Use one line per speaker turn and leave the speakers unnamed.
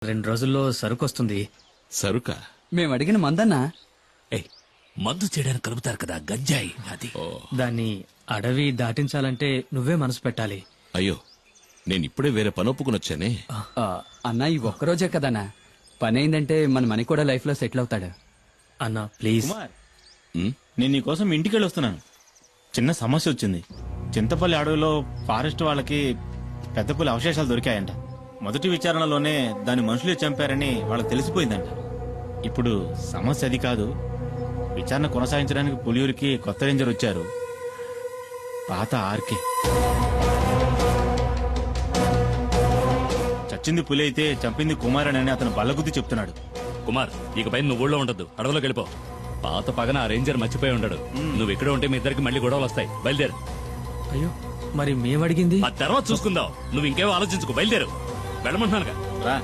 2 రోజుల్లో సరుకు వస్తుంది.
సరుకా?
మేము అడిగిన మందన్నా.
ఏయ్, మందు చేయడానికి కలుపుతారు కదా గంజాయి, అది.
దాన్ని అడవి దాటించాలంటే నువ్వే మనసు పెట్టాలి.
అయ్యో, నేను ఇప్పుడే వేరే పని ఒప్పుకునొచ్చానే.
అన్నా ఈ ఒక్కరోజే కదన్నా, పని అయిందంటే మన మనీ కూడా లైఫ్ లో సెటిల్ అవుతాడు.
అన్నా ప్లీజ్.
కుమార్, నేను నీకోసం ఇంటికి వెళ్ళి వస్తున్నాను. చిన్న సమస్య వచ్చింది. చింతపల్లి అడవిలో ఫారెస్ట్ వాళ్ళకి పెద్ద పులి అవశేషాలు దొరికాయంట. మొదటి విచారణలోనే దాని మనుషులే చంపారని వాళ్ళకి తెలిసిపోయిందంట. ఇప్పుడు సమస్య అది కాదు. విచారణ కొనసాగించడానికి పులియూరికి కొత్త రేంజర్ వచ్చారు, పాత ఆర్కే. చచ్చింది పులి అయితే చంపింది కుమార్ అని అతను బల్లగుద్ది చెప్తున్నాడు.
కుమార్, ఇకపై నువ్వు ఊళ్ళో ఉండద్దు, అడవిలోకి వెళ్ళిపో. పాత పగన ఆ రేంజర్ మర్చిపోయి ఉంటాడు. నువ్వు ఇక్కడే ఉంటే మీ ఇద్దరికి మళ్ళీ గొడవలు వస్తాయి. బయలుదేరు.
అయ్యో, మరి మేమడిగింది
ఆ తర్వాత చూసుకుందాం. నువ్వు ఇంకేమో ఆలోచించుకో, బయలుదేరు. వెళ్ళమంటున్నానుగా.
రా.